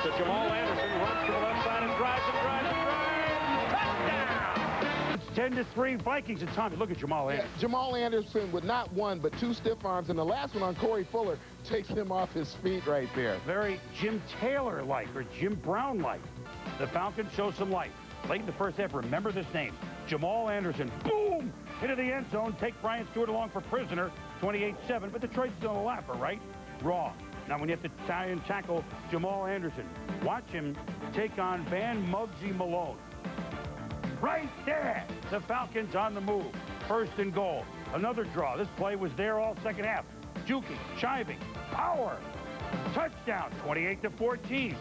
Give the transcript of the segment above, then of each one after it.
So Jamal Anderson runs to the left side and drives and drives and drives. Touchdown! It's 10-3 Vikings. And Tommy, look at Jamal Anderson. Yeah, Jamal Anderson with not one, but two stiff arms. And the last one on Corey Fuller takes him off his feet right there. Very Jim Taylor-like or Jim Brown-like. The Falcons show some life. Late in the first half, remember this name. Jamal Anderson, boom, into the end zone. Take Brian Stewart along for prisoner, 28-7. But Detroit's still a lapper, right? Wrong. Now, when you have to try and tackle Jamal Anderson, watch him take on Van Muggsy Malone. Right there, the Falcons on the move. First and goal. Another draw. This play was there all second half. Juking, chiving, power. Touchdown, 28-14.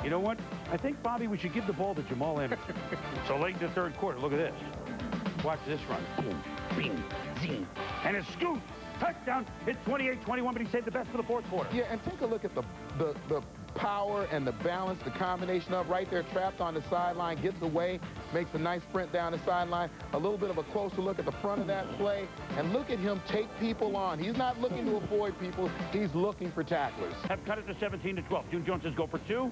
You know what? I think, Bobby, we should give the ball to Jamal Anderson. So late in the third quarter, look at this. Watch this run. Boom, bing, zing. And a scoop. Touchdown. It's 28-21, but he saved the best for the fourth quarter. Yeah, and take a look at the power and the balance, the combination of right there, trapped on the sideline, gets away, makes a nice sprint down the sideline. A little bit of a closer look at the front of that play, and look at him take people on. He's not looking to avoid people. He's looking for tacklers. Have cut it to 17-12. June Jones says go for two,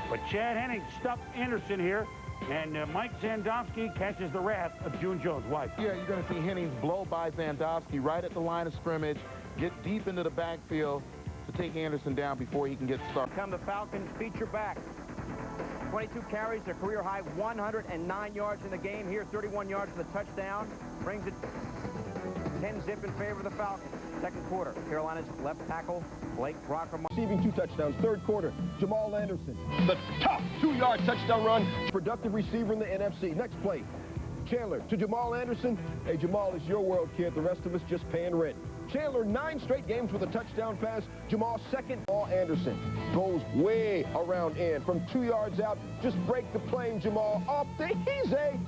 but Chad Henning stuffed Anderson here. And Mike Zandowski catches the wrath of June Jones. Why? Yeah, you're going to see Hennings blow by Zandowski right at the line of scrimmage, get deep into the backfield to take Anderson down before he can get started. Come the Falcons feature back. 22 carries, their career high, 109 yards in the game. Here, 31 yards for the touchdown. Brings it 10-zip in favor of the Falcons. Second quarter, Carolina's left tackle, Blake Crocker. Receiving 2 touchdowns. Third quarter, Jamal Anderson. The tough 2-yard touchdown run. Productive receiver in the NFC. Next play, Chandler to Jamal Anderson. Hey, Jamal, it's your world, kid. The rest of us just paying rent. Chandler, 9 straight games with a touchdown pass. Jamal, second. Jamal Anderson goes way around in. From 2 yards out, just break the plane, Jamal. Off the easy.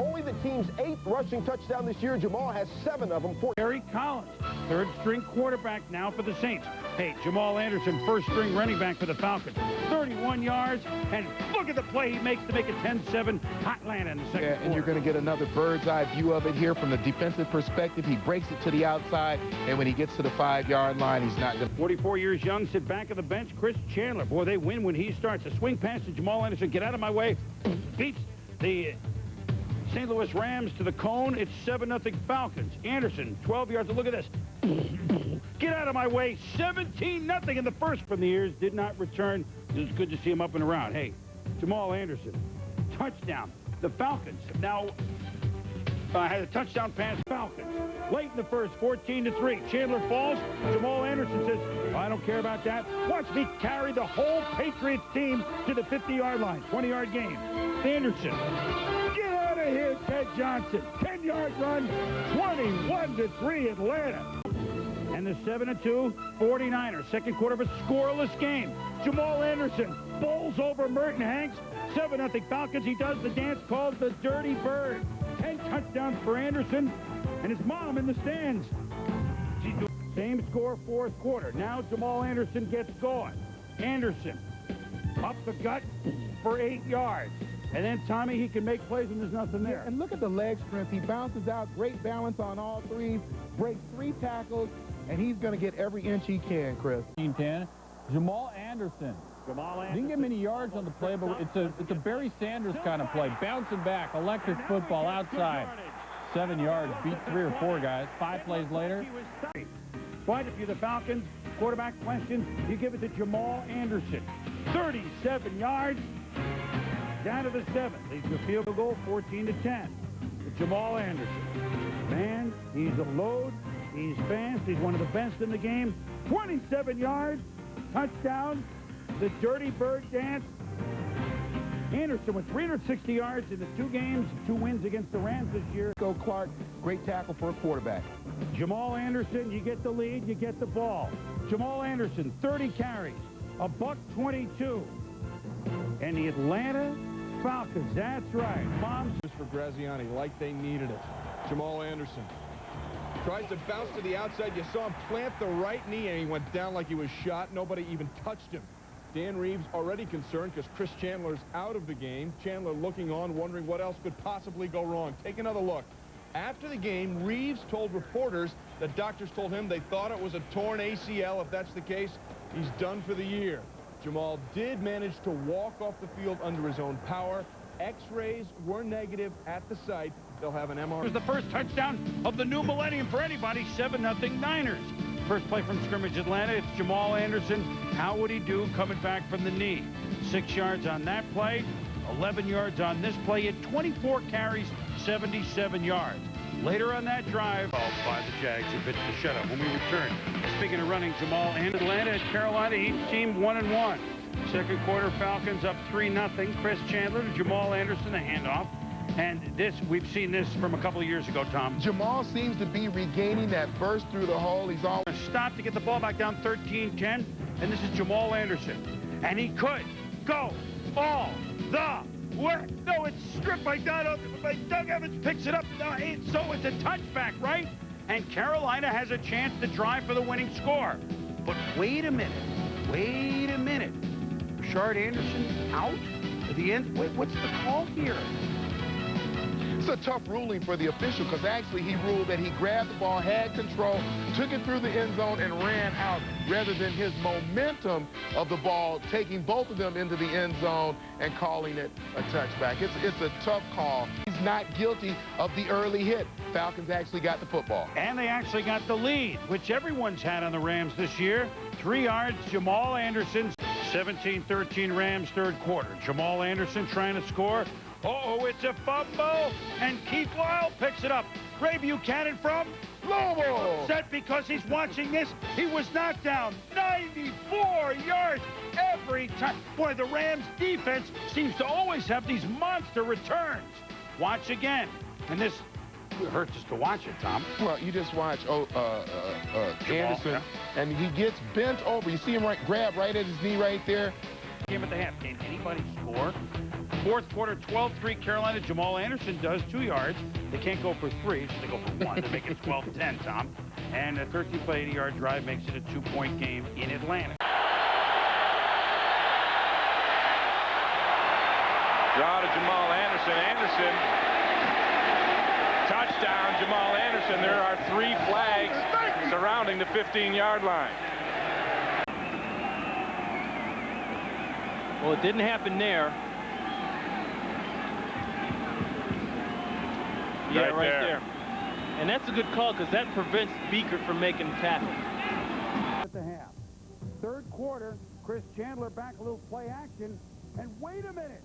Only the team's 8th rushing touchdown this year. Jamal has 7 of them. Gary Collins, third-string quarterback now for the Saints. Hey, Jamal Anderson, first-string running back for the Falcons. 31 yards, and look at the play he makes to make it 10-7 Atlanta in the second quarter. And you're going to get another bird's-eye view of it here from the defensive perspective. He breaks it to the outside, and when he gets to the 5-yard line, he's not going to... 44 years young, sit back of the bench, Chris Chandler. Boy, they win when he starts. A swing pass to Jamal Anderson. Get out of my way. Beats the St. Louis Rams to the cone. It's 7-0 Falcons. Anderson, 12 yards. Look at this. Get out of my way. 17-0 in the first from the years. Did not return. It was good to see him up and around. Hey, Jamal Anderson, touchdown. The Falcons now had a touchdown pass. Falcons. Late in the first, 14-3. Chandler falls. Jamal Anderson says, I don't care about that. Watch me carry the whole Patriots team to the 50-yard line. 20-yard game. Anderson. Here, Ted Johnson, 10-yard run, 21-3 Atlanta. And the 7-2 49ers. Second quarter of a scoreless game. Jamal Anderson bowls over Merton Hanks. 7-0 Falcons. He does the dance called the Dirty Bird. 10 touchdowns for Anderson and his mom in the stands. Same score, fourth quarter. Now Jamal Anderson gets going. Anderson up the gut for 8 yards. And then, Tommy, he can make plays when there's nothing there. Yeah, and look at the leg strength. He bounces out, great balance on all threes, breaks 3 tackles, and he's going to get every inch he can, Chris. 10. Jamal Anderson. Didn't get many yards on the play, but it's a Barry Sanders kind of play. Bouncing back, electric football outside. 7 yards, beat 3 or 4 guys. 5 plays later. Why, if you're the Falcons, quarterback question, you give it to Jamal Anderson. 37 yards. Down to the 7th. Leads the field goal 14-10. Jamal Anderson. Man, he's a load. He's fast. He's one of the best in the game. 27 yards. Touchdown. The Dirty Bird dance. Anderson with 360 yards in the 2 games, 2 wins against the Rams this year. Go Clark, great tackle for a quarterback. Jamal Anderson, you get the lead, you get the ball. Jamal Anderson, 30 carries, $122. And the Atlanta Falcons, that's right. Bombs for Graziani, like they needed it. Jamal Anderson tries to bounce to the outside. You saw him plant the right knee, and he went down like he was shot. Nobody even touched him. Dan Reeves already concerned because Chris Chandler's out of the game. Chandler looking on, wondering what else could possibly go wrong. Take another look. After the game, Reeves told reporters that doctors told him they thought it was a torn ACL. If that's the case, he's done for the year. Jamal did manage to walk off the field under his own power. X-rays were negative at the site. They'll have an MRI. It was the first touchdown of the new millennium for anybody, 7-0 Niners. First play from scrimmage, Atlanta. It's Jamal Anderson. How would he do coming back from the knee? 6 yards on that play, 11 yards on this play. He had 24 carries, 77 yards. Later on that drive, by the Jags, who pitched the shutout. When we return, speaking of running, Jamal and Atlanta at Carolina, each team 1-1. Second quarter, Falcons up 3-0. Chris Chandler to Jamal Anderson, a handoff. And this, we've seen this from a couple of years ago, Tom. Jamal seems to be regaining that burst through the hole. He's always stopped to get the ball back down 13-10. And this is Jamal Anderson. And he could go all the way. No, it's stripped by Doug Evans, picks it up. So it's a touchback, right? And Carolina has a chance to drive for the winning score. But wait a minute. Wait a minute. Rashard Anderson out at the end. Wait, what's the call here? It's a tough ruling for the official because actually he ruled that he grabbed the ball, had control, took it through the end zone, and ran out rather than his momentum of the ball taking both of them into the end zone and calling it a touchback. It's a tough call. He's not guilty of the early hit. Falcons actually got the football. And they actually got the lead, which everyone's had on the Rams this year. 3 yards, Jamal Anderson. 17-13 Rams third quarter. Jamal Anderson trying to score. Uh-oh, it's a fumble, and Keith Lyle picks it up. Ray Buchanan from Louisville. Upset because he's watching this. He was knocked down 94 yards every time. Boy, the Rams defense seems to always have these monster returns. Watch again. And this hurts us to watch it, Tom. Well, you just watch Anderson, and he gets bent over. You see him grab right at his knee right there. Game at the half. Can anybody score? Fourth quarter, 12-3 Carolina. Jamal Anderson does 2 yards. They can't go for 3, so they go for 1. They make it 12-10, Tom. And a 13-play, 80-yard drive makes it a 2-point game in Atlanta. Draw to Jamal Anderson. Anderson. Touchdown, Jamal Anderson. There are 3 flags surrounding the 15-yard line. Well, it didn't happen there. Yeah, right there. And that's a good call because that prevents Beaker from making the tackle. At the half. Third quarter, Chris Chandler back, a little play action. And wait a minute.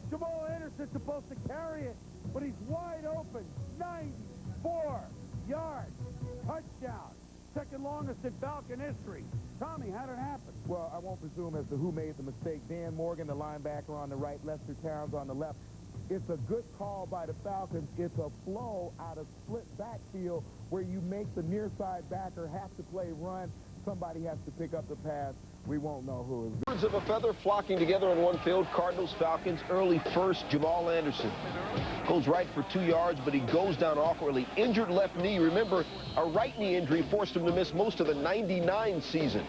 Jamal Anderson's supposed to carry it, but he's wide open. 94 yards. Touchdown. Second longest in Falcon history. Tommy, how did it happen? Well, I won't presume as to who made the mistake. Dan Morgan, the linebacker on the right, Lester Towns on the left. It's a good call by the Falcons. It's a flow out of split backfield where you make the near side backer have to play run. Somebody has to pick up the pass. We won't know who is. Birds of a feather flocking together on one field. Cardinals, Falcons, early first. Jamal Anderson goes right for 2 yards, but he goes down awkwardly. Injured left knee. Remember, a right knee injury forced him to miss most of the '99 season.